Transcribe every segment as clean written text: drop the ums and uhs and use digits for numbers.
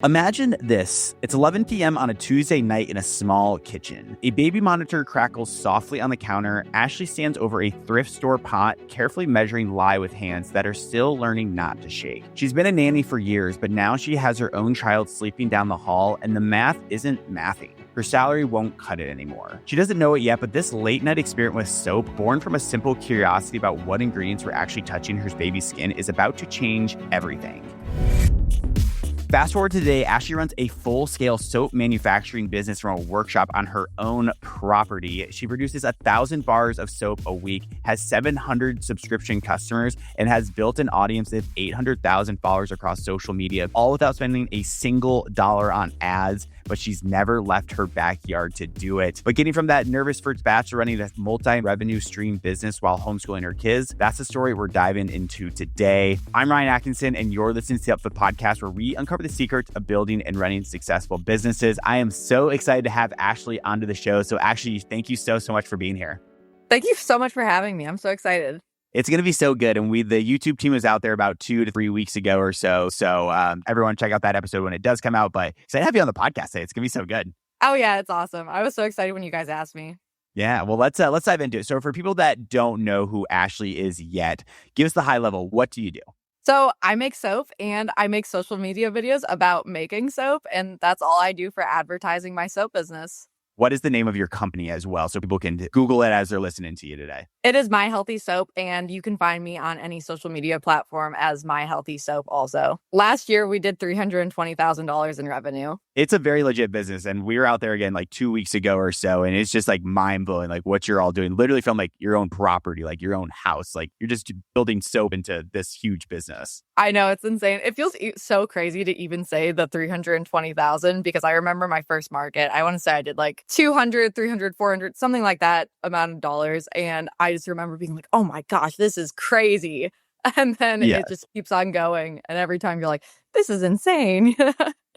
Imagine this. It's 11 p.m. on a Tuesday night in a small kitchen. A baby monitor crackles softly on the counter. Ashley stands over a thrift store pot, carefully measuring lye with hands that are still learning not to shake. She's been a nanny for years, but now she has her own child sleeping down the hall, and the math isn't mathing. Her salary won't cut it anymore. She doesn't know it yet, but this late-night experiment with soap, born from a simple curiosity about what ingredients were actually touching her baby's skin, is about to change everything. Fast forward to today, Ashley runs a full-scale soap manufacturing business from a workshop on her own property. She produces 1,000 bars of soap a week, has 700 subscription customers, and has built an audience of 800,000 followers across social media, all without spending a single dollar on ads. But she's never left her backyard to do it. But getting from that nervous first batch to running a multi-revenue stream business while homeschooling her kids, that's the story we're diving into today. I'm Ryan Atkinson, and you're listening to the podcast where we uncover the secrets of building and running successful businesses. I am so excited to have Ashley onto the show. So Ashley, thank you so much for being here. Thank you so much for having me. I'm so excited. It's going to be so good. And the YouTube team was out there about 2 to 3 weeks ago or so. So everyone check out that episode when it does come out. But excited to have you on the podcast today. It's going to be so good. Oh, yeah, it's awesome. I was so excited when you guys asked me. Yeah, well, let's dive into it. So for people that don't know who Ashley is yet, give us the high level. What do you do? So I make soap and I make social media videos about making soap. And that's all I do for advertising my soap business. What is the name of your company as well, so people can Google it as they're listening to you today? It is My Healthy Soap, and you can find me on any social media platform as My Healthy Soap also. Last year, we did $320,000 in revenue. It's a very legit business, and we were out there again like 2 weeks ago or so, and it's just like mind-blowing, like what you're all doing, literally from like your own property, like your own house, like you're just building soap into this huge business. I know, it's insane. It feels so crazy to even say the 320,000 because I remember my first market. I want to say I did like 200, 300, 400, something like that amount of dollars. And I just remember being like, oh my gosh, this is crazy. And then it just keeps on going. And every time you're like, this is insane.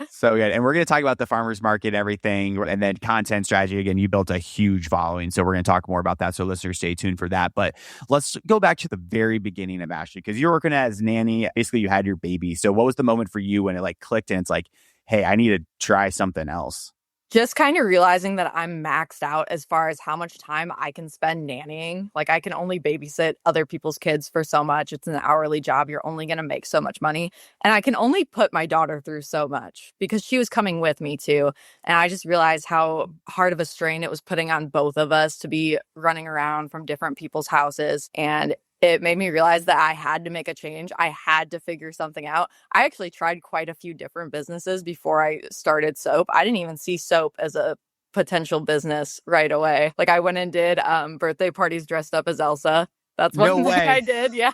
So good. And we're going to talk about the farmers market and everything, and then content strategy. Again, you built a huge following. So we're going to talk more about that. So listeners, stay tuned for that. But let's go back to the very beginning of Ashley, because you're working as nanny. Basically, you had your baby. So what was the moment for you when it like clicked and it's like, hey, I need to try something else? Just kind of realizing that I'm maxed out as far as how much time I can spend nannying. Like I can only babysit other people's kids for so much. It's an hourly job. You're only going to make so much money. And I can only put my daughter through so much because she was coming with me too. And I just realized how hard of a strain it was putting on both of us to be running around from different people's houses. And it made me realize that I had to make a change. I had to figure something out. I actually tried quite a few different businesses before I started soap. I didn't even see soap as a potential business right away. Like I went and did birthday parties dressed up as Elsa. That's one thing I did. Yeah.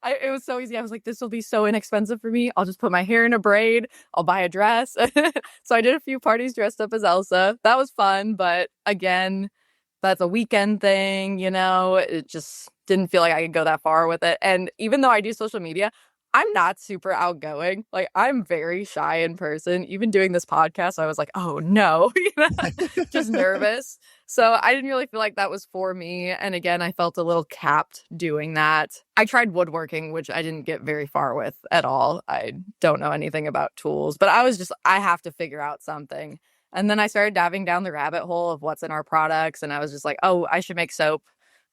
It was so easy. I was like, this will be so inexpensive for me. I'll just put my hair in a braid. I'll buy a dress. So I did a few parties dressed up as Elsa. That was fun. But again, that's a weekend thing, you know, it just didn't feel like I could go that far with it. And even though I do social media, I'm not super outgoing. Like I'm very shy in person. Even doing this podcast, I was like, oh no, just nervous. So I didn't really feel like that was for me. And again, I felt a little capped doing that. I tried woodworking, which I didn't get very far with at all. I don't know anything about tools, but I have to figure out something. And then I started diving down the rabbit hole of what's in our products. And I was just like, oh, I should make soap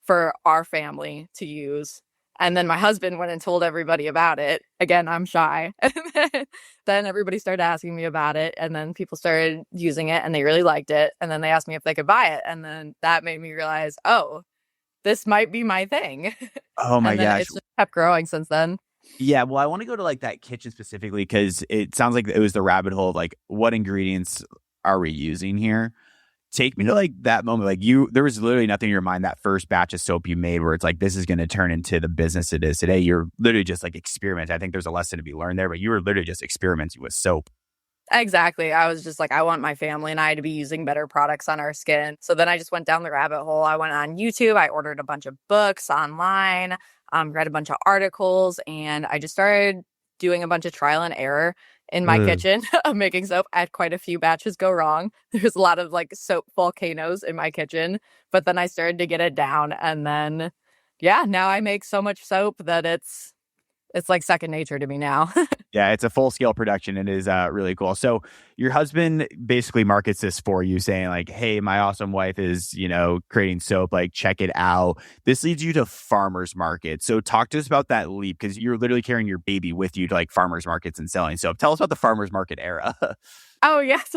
for our family to use. And then my husband went and told everybody about it. Again, I'm shy. And then everybody started asking me about it. And then people started using it and they really liked it. And then they asked me if they could buy it. And then that made me realize, oh, this might be my thing. Oh my gosh. It's just kept growing since then. Yeah, well, I want to go to like that kitchen specifically because it sounds like it was the rabbit hole of like what ingredients are we using here? Take me to like that moment. Like there was literally nothing in your mind that first batch of soap you made where it's like, this is going to turn into the business it is today. You're literally just like experimenting. I think there's a lesson to be learned there, but you were literally just experimenting with soap. Exactly. I was just like, I want my family and I to be using better products on our skin. So then I just went down the rabbit hole. I went on YouTube. I ordered a bunch of books online, read a bunch of articles, and I just started doing a bunch of trial and error in my kitchen of making soap. I had quite a few batches go wrong. There's a lot of like soap volcanoes in my kitchen, but then I started to get it down. And then, yeah, now I make so much soap that it's It's like second nature to me now. Yeah, it's a full scale production. It is really cool. So your husband basically markets this for you, saying like, "Hey, my awesome wife is, creating soap. Like, check it out." This leads you to farmers markets. So talk to us about that leap because you're literally carrying your baby with you to like farmers markets and selling soap. Tell us about the farmers market era. Oh, yes.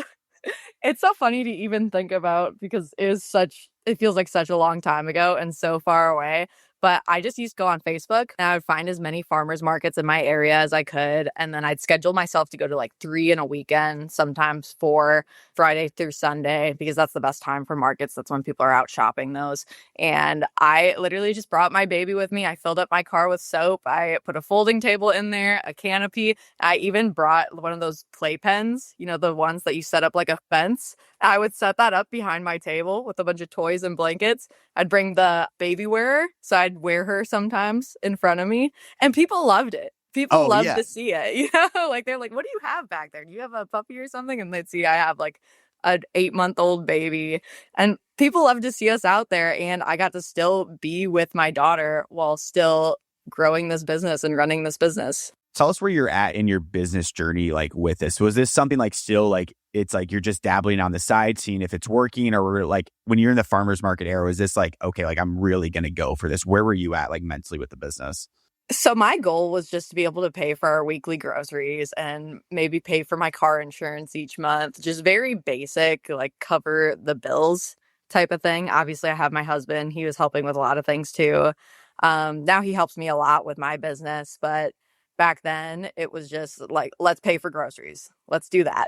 It's so funny to even think about because it feels like such a long time ago and so far away. But I just used to go on Facebook and I would find as many farmers markets in my area as I could. And then I'd schedule myself to go to like 3 in a weekend, sometimes 4, Friday through Sunday, because that's the best time for markets. That's when people are out shopping those. And I literally just brought my baby with me. I filled up my car with soap. I put a folding table in there, a canopy. I even brought one of those playpens, the ones that you set up like a fence. I would set that up behind my table with a bunch of toys and blankets. I'd bring the baby wearer, so I'd wear her sometimes in front of me, and people loved it. People Oh loved yeah. to see it, like they're like, "What do you have back there? Do you have a puppy or something?" And they'd see I have like an 8-month-old baby, and people love to see us out there. And I got to still be with my daughter while still growing this business and running this business. Tell us where you're at in your business journey, like with this. Was this something like still like it's like you're just dabbling on the side, seeing if it's working, or like when you're in the farmers market era, was this like, okay, like I'm really gonna go for this? Where were you at like mentally with the business? So my goal was just to be able to pay for our weekly groceries and maybe pay for my car insurance each month. Just very basic, like cover the bills type of thing. Obviously, I have my husband. He was helping with a lot of things too. Now he helps me a lot with my business, but back then it was just like, let's pay for groceries. Let's do that.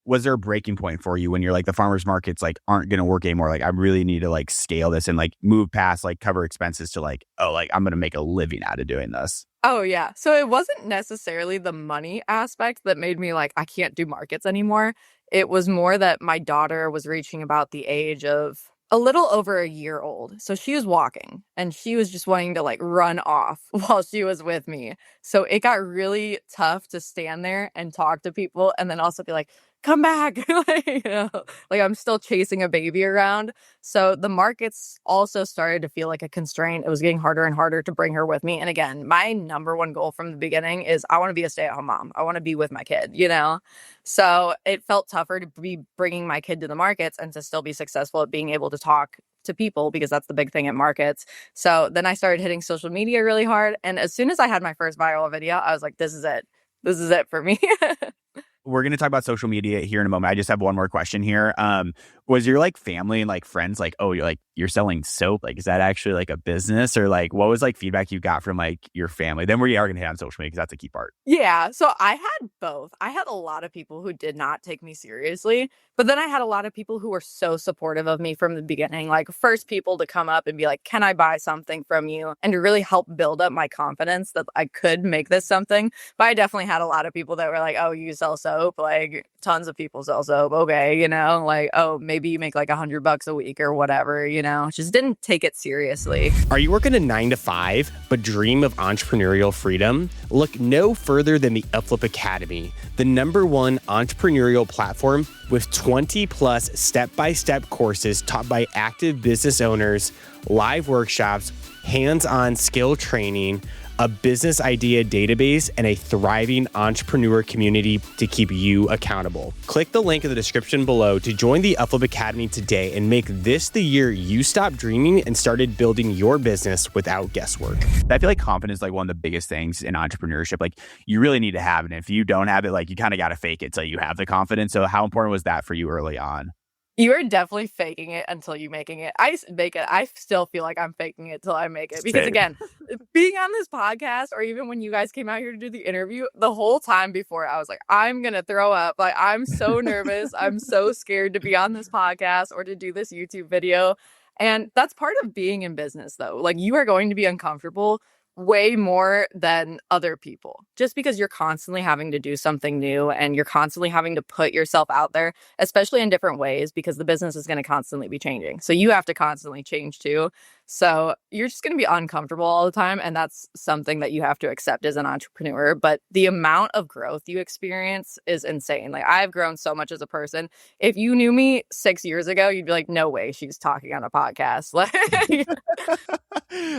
Was there a breaking point for you when you're like the farmers markets like aren't gonna work anymore? Like I really need to like scale this and like move past like cover expenses to like, oh, like I'm gonna make a living out of doing this. Oh, yeah. So it wasn't necessarily the money aspect that made me like, I can't do markets anymore. It was more that my daughter was reaching about the age of a little over a year old. So she was walking and she was just wanting to like run off while she was with me. So it got really tough to stand there and talk to people and then also be like, come back. Like I'm still chasing a baby around. So the markets also started to feel like a constraint. It was getting harder and harder to bring her with me. And again, my number one goal from the beginning is I want to be a stay-at-home mom. I want to be with my kid. So it felt tougher to be bringing my kid to the markets and to still be successful at being able to talk to people because that's the big thing at markets. So then I started hitting social media really hard. And as soon as I had my first viral video, I was like, this is it. This is it for me. We're going to talk about social media here in a moment. I just have one more question here. Was your like family and like friends like, oh, you're selling soap? Like, is that actually like a business, or like what was like feedback you got from like your family? Then we are going to hit on social media because that's a key part. Yeah, so I had both. I had a lot of people who did not take me seriously, but then I had a lot of people who were so supportive of me from the beginning, like first people to come up and be like, "Can I buy something from you?" and to really help build up my confidence that I could make this something. But I definitely had a lot of people that were like, "Oh, you sell soap?" Like tons of people sell soap. Okay, like, "Oh, maybe you make like $100 a week or whatever." Just didn't take it seriously. Are you working a 9 to 5 but dream of entrepreneurial freedom? Look no further than the Upflip Academy, the #1 entrepreneurial platform with 20 plus step-by-step courses taught by active business owners, live workshops, hands-on skill training, a business idea database, and a thriving entrepreneur community to keep you accountable. Click the link in the description below to join the Upflip Academy today and make this the year you stopped dreaming and started building your business without guesswork. I feel like confidence is like one of the biggest things in entrepreneurship. Like you really need to have it. And if you don't have it, like you kind of got to fake it till you have the confidence. So how important was that for you early on? You are definitely faking it until you making it. Make it. I still feel like I'm faking it till I make it. Because Same. again, being on this podcast or even when you guys came out here to do the interview, the whole time before I was like, I'm going to throw up. Like, I'm so nervous. I'm so scared to be on this podcast or to do this YouTube video. And that's part of being in business though. Like you are going to be uncomfortable way more than other people just because you're constantly having to do something new and you're constantly having to put yourself out there, especially in different ways because the business is going to constantly be changing. So you have to constantly change too. So you're just going to be uncomfortable all the time. And that's something that you have to accept as an entrepreneur. But the amount of growth you experience is insane. Like I've grown so much as a person. If you knew me 6 years ago, you'd be like, no way she's talking on a podcast. Like,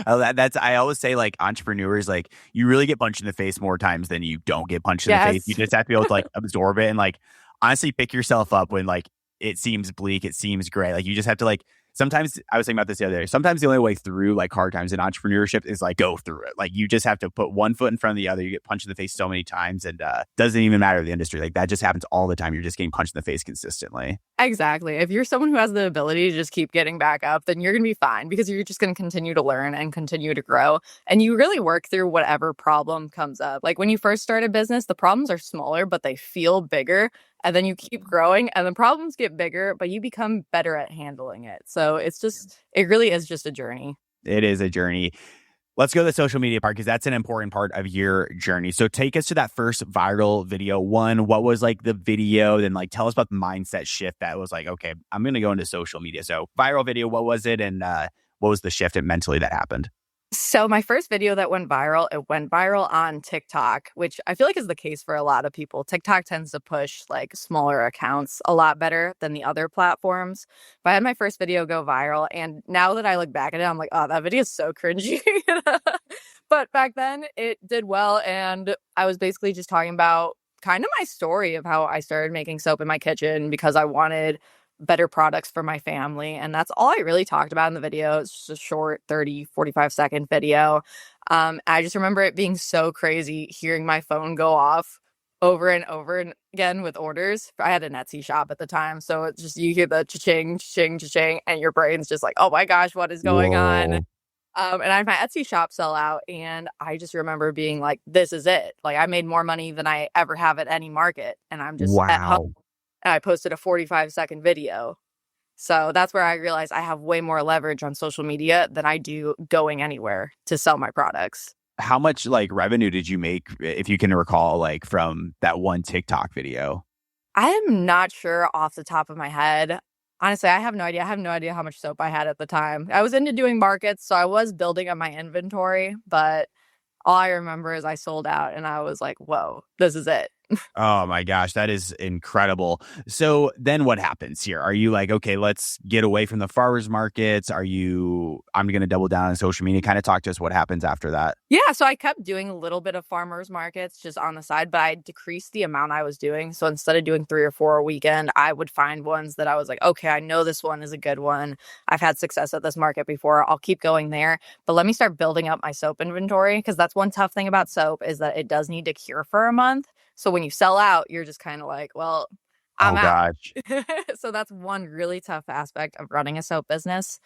Oh, that's I always say like entrepreneurs, like you really get punched in the face more times than you don't get punched in the face. You yes. just have to be able to like absorb it and like honestly pick yourself up when like it seems bleak, it seems gray. Like you just have to like sometimes I was thinking about this the other day. Sometimes the only way through like hard times in entrepreneurship is like go through it. Like you just have to put one foot in front of the other. You get punched in the face so many times and doesn't even matter the industry. Like that just happens all the time. You're just getting punched in the face consistently. Exactly. If you're someone who has the ability to just keep getting back up, then you're going to be fine because you're just going to continue to learn and continue to grow. And you really work through whatever problem comes up. Like when you first start a business, the problems are smaller, but they feel bigger. And then you keep growing and the problems get bigger, but you become better at handling it. So it really is just a journey. It is a journey. Let's go to the social media part because that's an important part of your journey. So take us to that first viral video. One, what was like the video? Then like tell us about the mindset shift that was like, okay, I'm going to go into social media. So viral video, what was it? And what was the shift mentally that happened? So my first video that it went viral on TikTok, which I feel like is the case for a lot of people. TikTok tends to push like smaller accounts a lot better than the other platforms. But I had my first video go viral. And now that I look back at it, I'm like, oh, that video is so cringy. But back then it did well. And I was basically just talking about kind of my story of how I started making soap in my kitchen because I wanted better products for my family. And that's all I really talked about in the video. It's just a short 30, 45-second video. I just remember it being so crazy hearing my phone go off over and over again with orders. I had an Etsy shop at the time. So it's just, you hear the cha-ching, cha-ching, cha-ching, and your brain's just like, oh my gosh, what is going on? Whoa. And I had my Etsy shop sell out. And I just remember being like, this is it. Like I made more money than I ever have at any market. And I'm just at home. Wow. And I posted a 45-second video. So that's where I realized I have way more leverage on social media than I do going anywhere to sell my products. How much like revenue did you make, if you can recall, like from that one TikTok video? I am not sure off the top of my head. Honestly, I have no idea. I have no idea how much soap I had at the time. I was into doing markets, so I was building up my inventory, but all I remember is I sold out and I was like, whoa, this is it. Oh my gosh, that is incredible. So then what happens here? Are you like, okay, let's get away from the farmers markets? I'm going to double down on social media? Kind of talk to us what happens after that. Yeah, so I kept doing a little bit of farmers markets just on the side, but I decreased the amount I was doing. So instead of doing 3 or 4 a weekend, I would find ones that I was like, okay, I know this one is a good one. I've had success at this market before. I'll keep going there. But let me start building up my soap inventory because that's one tough thing about soap is that it does need to cure for a month. So when you sell out, you're just kind of like, well, I'm Oh out. gosh. So that's one really tough aspect of running a soap business.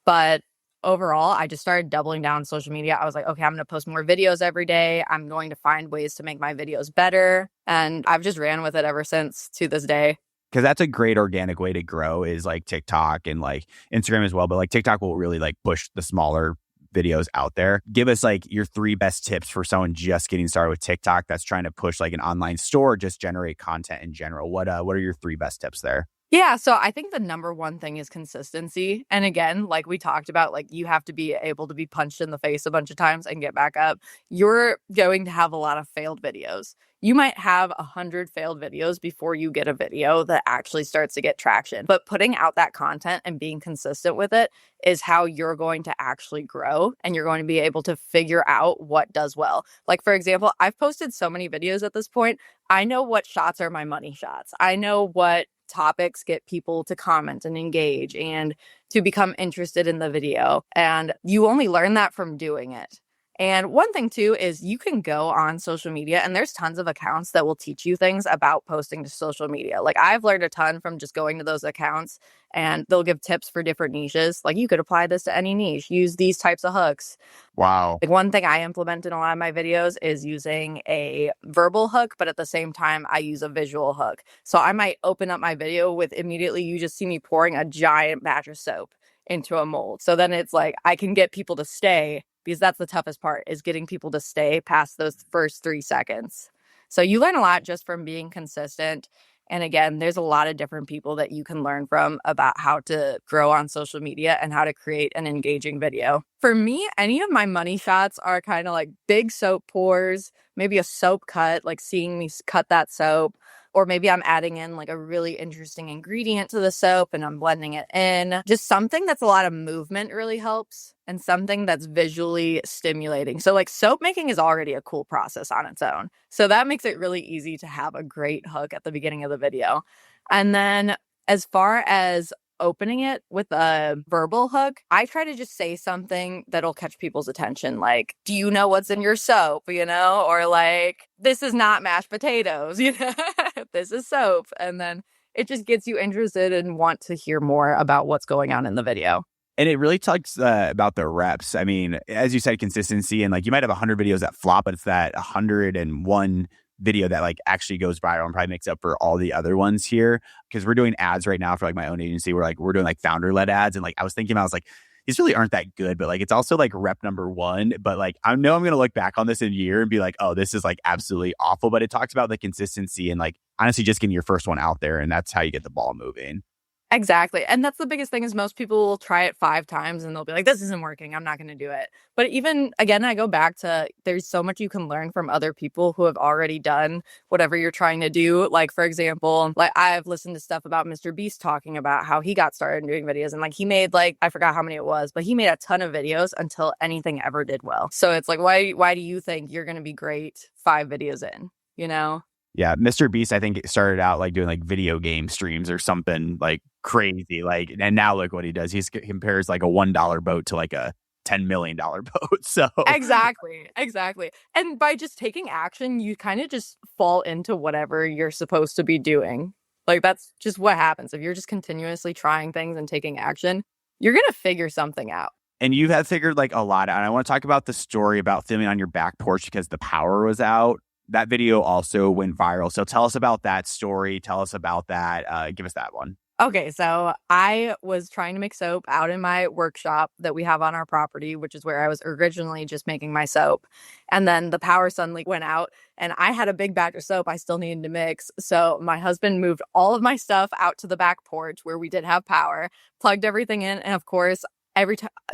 But overall, I just started doubling down on social media. I was like, okay, I'm going to post more videos every day. I'm going to find ways to make my videos better. And I've just ran with it ever since to this day. Because that's a great organic way to grow is like TikTok and like Instagram as well. But like TikTok will really like push the smaller videos out there. Give us like your 3 best tips for someone just getting started with TikTok that's trying to push like an online store, just generate content in general. What are your 3 best tips there? Yeah, so I think the number one thing is consistency. And again, like we talked about, like you have to be able to be punched in the face a bunch of times and get back up. You're going to have a lot of failed videos. You might have 100 failed videos before you get a video that actually starts to get traction. But putting out that content and being consistent with it is how you're going to actually grow and you're going to be able to figure out what does well. Like, for example, I've posted so many videos at this point. I know what shots are my money shots. I know what topics get people to comment and engage and to become interested in the video. And you only learn that from doing it. And one thing too is you can go on social media and there's tons of accounts that will teach you things about posting to social media. Like I've learned a ton from just going to those accounts and they'll give tips for different niches. Like you could apply this to any niche, use these types of hooks. Wow. Like one thing I implement in a lot of my videos is using a verbal hook, but at the same time, I use a visual hook. So I might open up my video with immediately you just see me pouring a giant batch of soap into a mold. So then it's like I can get people to stay because that's the toughest part is getting people to stay past those first 3 seconds. So you learn a lot just from being consistent And again, there's a lot of different people that you can learn from about how to grow on social media and how to create an engaging video. For me, any of my money shots are kind of like big soap pours, maybe a soap cut, like seeing me cut that soap. Or maybe I'm adding in like a really interesting ingredient to the soap and I'm blending it in. Just something that's a lot of movement really helps, and something that's visually stimulating. So like soap making is already a cool process on its own. So that makes it really easy to have a great hook at the beginning of the video. And then as far as opening it with a verbal hook, I try to just say something that'll catch people's attention. Like, do you know what's in your soap? Or like, this is not mashed potatoes, this is soap. And then it just gets you interested and want to hear more about what's going on in the video. And it really talks about the reps. I mean, as you said, consistency, and like you might have 100 videos that flop, but it's that 101 video that like actually goes viral and probably makes up for all the other ones here. Because we're doing ads right now for like my own agency. We're doing like founder-led ads. And like I was thinking, I was like, these really aren't that good, but like it's also like rep number one. But like I know I'm going to look back on this in a year and be like, oh, this is like absolutely awful. But it talks about the consistency and like honestly just getting your first one out there. And that's how you get the ball moving. Exactly. And that's the biggest thing is most people will try it 5 times and they'll be like, this isn't working. I'm not going to do it. But even again, I go back to there's so much you can learn from other people who have already done whatever you're trying to do. Like, for example, like I've listened to stuff about Mr. Beast talking about how he got started doing videos. And like he made like, I forgot how many it was, but he made a ton of videos until anything ever did well. So it's like, why do you think you're going to be great 5 videos in, Yeah, Mr. Beast, I think it started out like doing like video game streams or something like crazy. Like, and now look what he does. He compares like a $1 boat to like a $10 million boat. So Exactly. And by just taking action, you kind of just fall into whatever you're supposed to be doing. Like that's just what happens. If you're just continuously trying things and taking action, you're going to figure something out. And you have figured like a lot out. And I want to talk about the story about filming on your back porch because the power was out. That video also went viral. So tell us about that story. Tell us about that. Give us that one. Okay, so I was trying to make soap out in my workshop that we have on our property, which is where I was originally just making my soap. And then the power suddenly went out and I had a big batch of soap I still needed to mix. So my husband moved all of my stuff out to the back porch where we did have power, plugged everything in. And of course,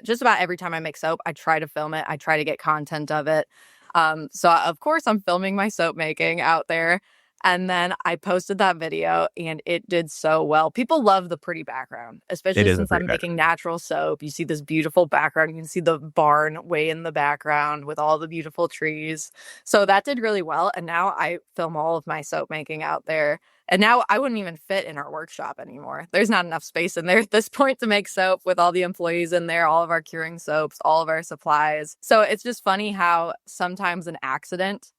just about every time I make soap, I try to film it. I try to get content of it. So of course I'm filming my soap making out there. And then I posted that video and it did so well. People love the pretty background, especially since I'm making natural soap. You see this beautiful background. You can see the barn way in the background with all the beautiful trees. So that did really well. And now I film all of my soap making out there. And now I wouldn't even fit in our workshop anymore. There's not enough space in there at this point to make soap with all the employees in there, all of our curing soaps, all of our supplies. So it's just funny how sometimes an accident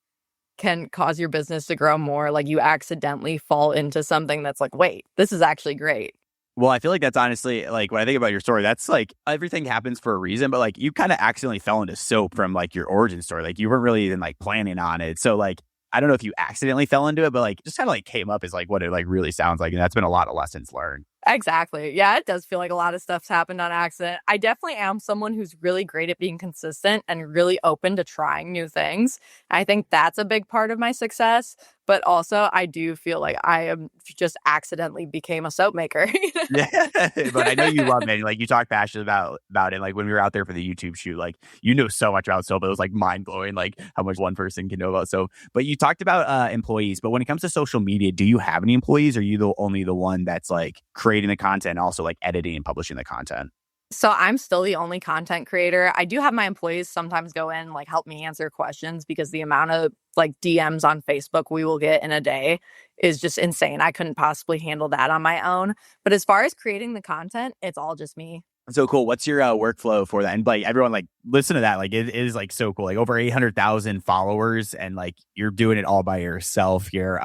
can cause your business to grow more. Like you accidentally fall into something that's like, wait, this is actually great. Well, I feel like that's honestly like when I think about your story, that's like everything happens for a reason, but like you kind of accidentally fell into soap from like your origin story. Like you weren't really even like planning on it. So like, I don't know if you accidentally fell into it, but like just kind of like came up as like what it like really sounds like. And that's been a lot of lessons learned. Exactly. Yeah, it does feel like a lot of stuff's happened on accident. I definitely am someone who's really great at being consistent and really open to trying new things. I think that's a big part of my success. But also, I do feel like I am just accidentally became a soap maker. Yeah, but I know you love it. Like you talk passionate about it. Like when we were out there for the YouTube shoot, like you know so much about soap. It was like mind blowing, like how much one person can know about soap. But you talked about employees. But when it comes to social media, do you have any employees? Or are you only the one that's like creating the content, and also like editing and publishing the content? So I'm still the only content creator. I do have my employees sometimes go in, like help me answer questions because the amount of like DMs on Facebook we will get in a day is just insane. I couldn't possibly handle that on my own. But as far as creating the content, it's all just me. So cool. What's your workflow for that? And like everyone, like listen to that. Like it is like so cool. Like over 800,000 followers, and like you're doing it all by yourself here.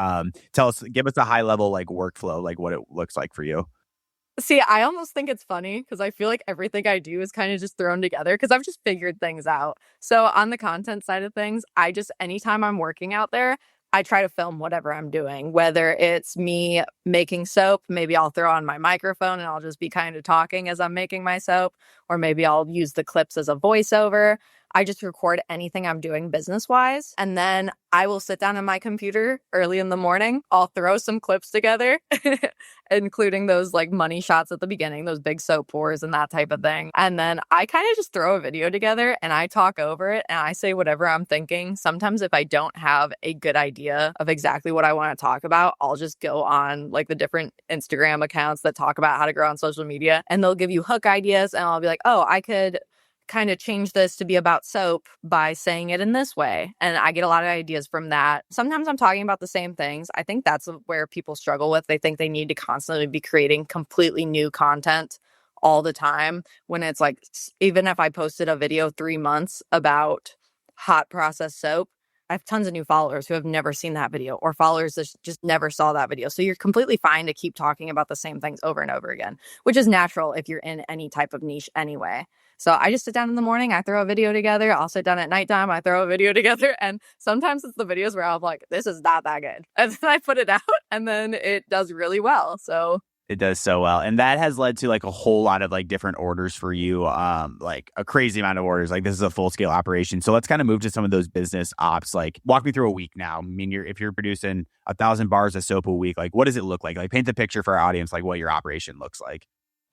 Give us a high level like workflow, like what it looks like for you. See, I almost think it's funny because I feel like everything I do is kind of just thrown together because I've just figured things out. So on the content side of things, anytime I'm working out there, I try to film whatever I'm doing, whether it's me making soap, maybe I'll throw on my microphone and I'll just be kind of talking as I'm making my soap, or maybe I'll use the clips as a voiceover. I just record anything I'm doing business-wise, and then I will sit down on my computer early in the morning. I'll throw some clips together, including those like money shots at the beginning, those big soap pours and that type of thing. And then I kind of just throw a video together and I talk over it and I say whatever I'm thinking. Sometimes if I don't have a good idea of exactly what I want to talk about, I'll just go on like the different Instagram accounts that talk about how to grow on social media, and they'll give you hook ideas, and I'll be like, oh, I could kind of change this to be about soap by saying it in this way. And I get a lot of ideas from that. Sometimes I'm talking about the same things. I think that's where people struggle with. They think they need to constantly be creating completely new content all the time, when it's like, even if I posted a video 3 months about hot process soap, I have tons of new followers who have never seen that video, or followers that just never saw that video. So you're completely fine to keep talking about the same things over and over again, which is natural if you're in any type of niche anyway. So I just sit down in the morning, I throw a video together. I'll sit down at nighttime, I throw a video together. And sometimes it's the videos where I'm like, this is not that good. And then I put it out and then it does really well. So It does so well. And that has led to like a whole lot of like different orders for you, like a crazy amount of orders. Like this is a full scale operation. So let's kind of move to some of those business ops. Like walk me through a week now. I mean, if you're producing 1,000 bars of soap a week, like what does it look like? Like paint the picture for our audience, like what your operation looks like.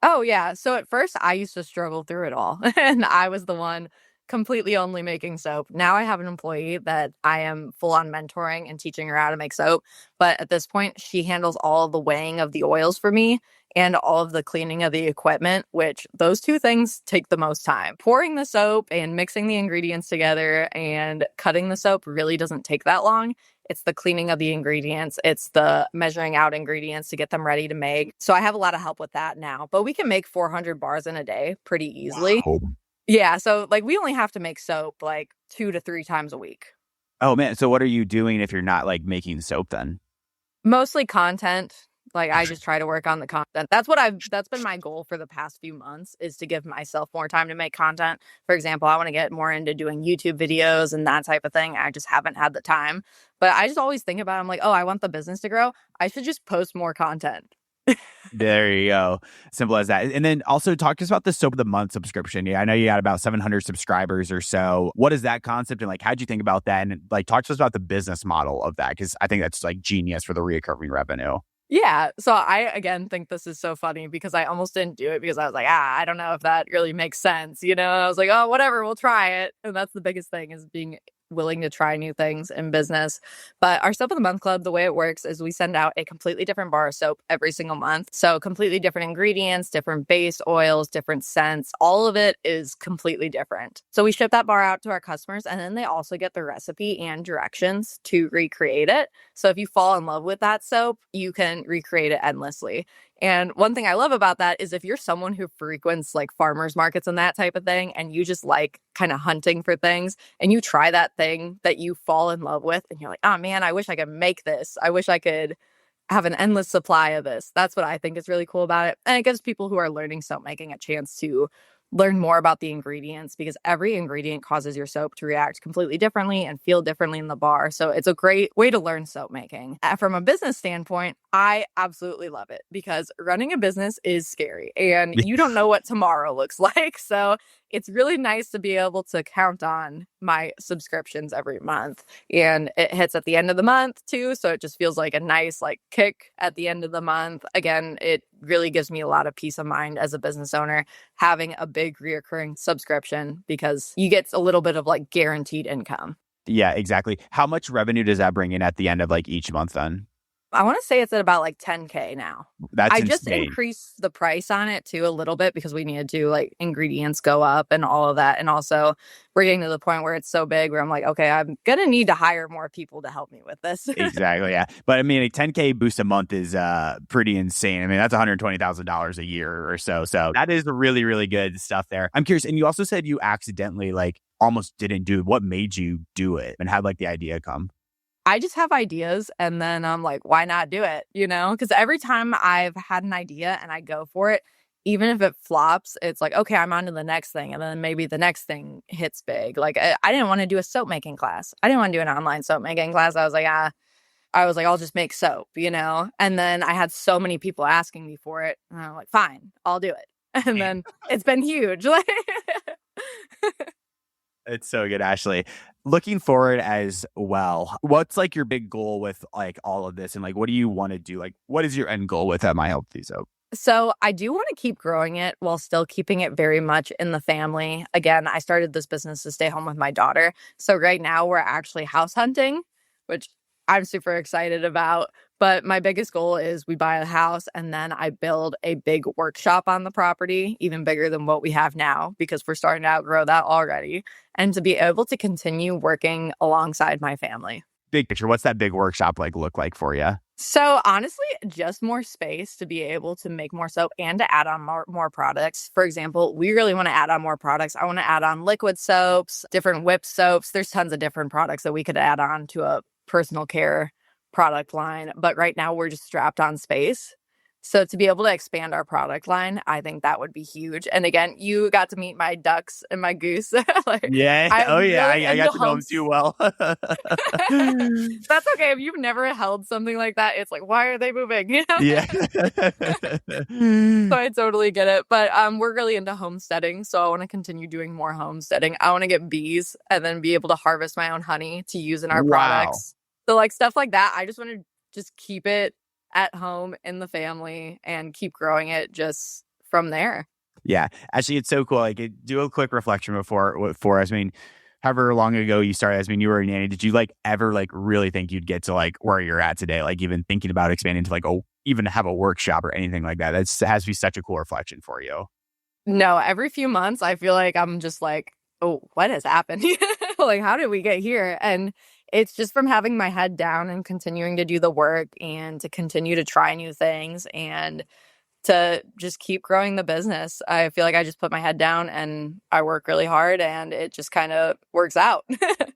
oh, yeah. So at first, I used to struggle through it all, and I was the one completely only making soap. Now I have an employee that I am full on mentoring and teaching her how to make soap. But at this point, she handles all the weighing of the oils for me and all of the cleaning of the equipment, which those two things take the most time. Pouring the soap and mixing the ingredients together and cutting the soap really doesn't take that long. It's the cleaning of the ingredients. It's the measuring out ingredients to get them ready to make. So I have a lot of help with that now. But we can make 400 bars in a day pretty easily. Wow. Yeah. So like we only have to make soap like 2 to 3 times a week. Oh man. So what are you doing if you're not like making soap then? Mostly content. Like I just try to work on the content. That's been my goal for the past few months, is to give myself more time to make content. For example, I want to get more into doing YouTube videos and that type of thing. I just haven't had the time. But I just always think about it. I'm like, oh, I want the business to grow. I should just post more content. There you go. Simple as that. And then also talk to us about the Soap of the Month subscription. Yeah, I know you got about 700 subscribers or so. What is that concept? And like, how'd you think about that? And like, talk to us about the business model of that, because I think that's like genius for the recurring revenue. Yeah. So I, again, think this is so funny because I almost didn't do it because I was like, I don't know if that really makes sense. I was like, oh, whatever, we'll try it. And that's the biggest thing, is being willing to try new things in business. But our Soap of the Month Club, the way it works is we send out a completely different bar of soap every single month. So completely different ingredients, different base oils, different scents. All of it is completely different. So we ship that bar out to our customers, and then they also get the recipe and directions to recreate it. So if you fall in love with that soap, you can recreate it endlessly. And one thing I love about that is if you're someone who frequents like farmers markets and that type of thing, and you just like kind of hunting for things, and you try that thing that you fall in love with, and you're like, oh man, I wish I could make this. I wish I could have an endless supply of this. That's what I think is really cool about it. And it gives people who are learning soap making a chance to learn more about the ingredients, because every ingredient causes your soap to react completely differently and feel differently in the bar. So it's a great way to learn soap making. From a business standpoint, I absolutely love it, because running a business is scary and you don't know what tomorrow looks like. So it's really nice to be able to count on my subscriptions every month, and it hits at the end of the month too. So it just feels like a nice like kick at the end of the month. Again, it really gives me a lot of peace of mind as a business owner, having a big reoccurring subscription, because you get a little bit of like guaranteed income. Yeah, exactly. How much revenue does that bring in at the end of like each month then? I want to say it's at about like 10K now. That's I insane. just increased the price on it too a little bit because we needed to like ingredients go up and all of that. And also we're getting to the point where it's so big where I'm like, okay, I'm going to need to hire more people to help me with this. Exactly. Yeah. But I mean, a 10K boost a month is pretty insane. I mean, that's $120,000 a year or so. So that is really, really good stuff there. I'm curious. And you also said you accidentally like almost didn't do it. What made you do it, and how'd like the idea come? I just have ideas, and then I'm like, why not do it? Because every time I've had an idea and I go for it, even if it flops, it's like, okay, I'm on to the next thing. And then maybe the next thing hits big. Like I didn't want to do a soap making class. I didn't want to do an online soap making class. I was like, I'll just make soap. And then I had so many people asking me for it. And I'm like, fine, I'll do it. And then it's been huge. It's so good, Ashley. Looking forward as well, what's like your big goal with like all of this? And like, what do you want to do? Like, what is your end goal with My Healthy Soap? So I do want to keep growing it while still keeping it very much in the family. Again, I started this business to stay home with my daughter. So right now we're actually house hunting, which I'm super excited about. But my biggest goal is we buy a house and then I build a big workshop on the property, even bigger than what we have now, because we're starting to outgrow that already. And to be able to continue working alongside my family. Big picture, what's that big workshop like look like for you? So honestly, just more space to be able to make more soap and to add on more products. For example, we really want to add on more products. I want to add on liquid soaps, different whip soaps. There's tons of different products that we could add on to a personal care product line. But right now we're just strapped on space. So to be able to expand our product line, I think that would be huge. And again, you got to meet my ducks and my goose. Yeah. Oh, yeah. I got to know them too well. That's okay. If you've never held something like that, it's like, why are they moving? You know? Yeah. So I totally get it. But we're really into homesteading. So I want to continue doing more homesteading. I want to get bees and then be able to harvest my own honey to use in our products. So like stuff like that. I just want to just keep it at home in the family and keep growing it just from there. Yeah. Actually, it's so cool. Like, do a quick reflection for us. I mean, however long ago you started, I mean, you were a nanny. Did you like ever like really think you'd get to like where you're at today? Like even thinking about expanding to like, even have a workshop or anything like that. That has to be such a cool reflection for you. No, every few months, I feel like I'm just like, oh, what has happened? Like, how did we get here? And it's just from having my head down and continuing to do the work and to continue to try new things and to just keep growing the business. I feel like I just put my head down and I work really hard and it just kind of works out.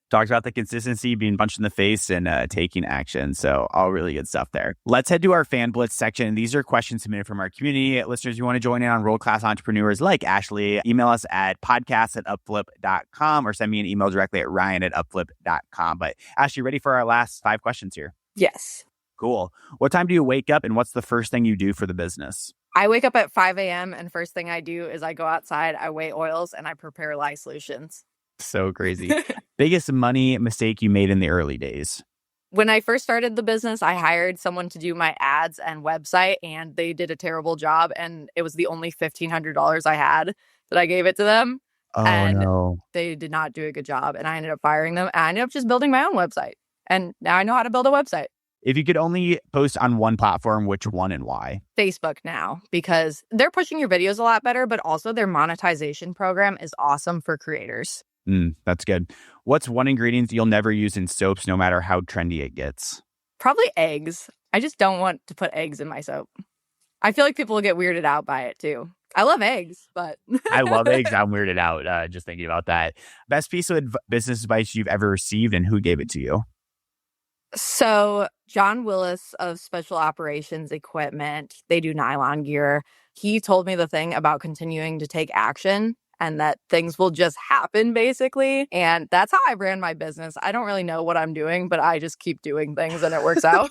Talks about the consistency, being punched in the face and taking action. So all really good stuff there. Let's head to our Fan Blitz section. These are questions submitted from our community. Listeners, you want to join in on world-class entrepreneurs like Ashley, email us at podcast@upflip.com or send me an email directly at ryan@upflip.com. But Ashley, ready for our last 5 questions here? Yes. Cool. What time do you wake up and what's the first thing you do for the business? I wake up at 5 a.m. and first thing I do is I go outside, I weigh oils, and I prepare lye solutions. So crazy. Biggest money mistake you made in the early days? When I first started the business, I hired someone to do my ads and website, and they did a terrible job. And it was the only $1,500 I had that I gave it to them. Oh, and no. They did not do a good job. And I ended up firing them. And I ended up just building my own website. And now I know how to build a website. If you could only post on one platform, which one and why? Facebook now, because they're pushing your videos a lot better, but also their monetization program is awesome for creators. That's good. What's one ingredient you'll never use in soaps, no matter how trendy it gets? Probably eggs. I just don't want to put eggs in my soap. I feel like people will get weirded out by it too. I love eggs, but... I love eggs. I'm weirded out just thinking about that. Best piece of business advice you've ever received and who gave it to you? So John Willis of Special Operations Equipment, they do nylon gear. He told me the thing about continuing to take action and that things will just happen, basically. And that's how I ran my business. I don't really know what I'm doing, but I just keep doing things and it works out.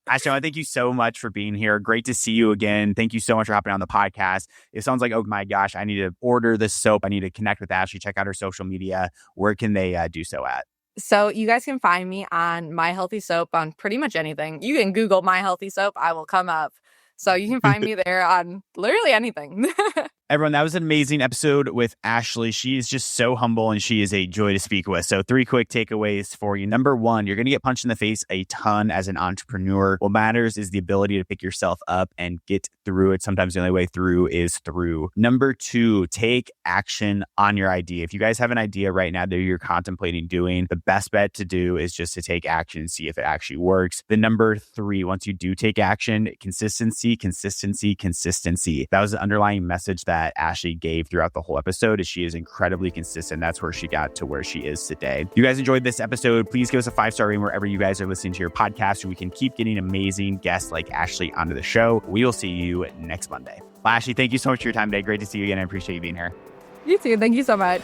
Ashley, I thank you so much for being here. Great to see you again. Thank you so much for hopping on the podcast. It sounds like, oh my gosh, I need to order this soap. I need to connect with Ashley, check out her social media. Where can they do so at? So you guys can find me on My Healthy Soap on pretty much anything. You can Google My Healthy Soap. I will come up. So you can find me there on literally anything. Everyone, that was an amazing episode with Ashley. She is just so humble and she is a joy to speak with. So 3 quick takeaways for you. Number 1, you're going to get punched in the face a ton as an entrepreneur. What matters is the ability to pick yourself up and get through it. Sometimes the only way through is through. Number 2, take action on your idea. If you guys have an idea right now that you're contemplating doing, the best bet to do is just to take action and see if it actually works. The number 3, once you do take action, consistency. That was the underlying message that Ashley gave throughout the whole episode. Is she is incredibly consistent. That's where she got to where she is today. If you guys enjoyed this episode, please give us a 5-star rating wherever you guys are listening to your podcast so we can keep getting amazing guests like Ashley onto the show. We will see you next Monday. Well, Ashley, thank you so much for your time today. Great to see you again. I appreciate you being here. You too. Thank you so much.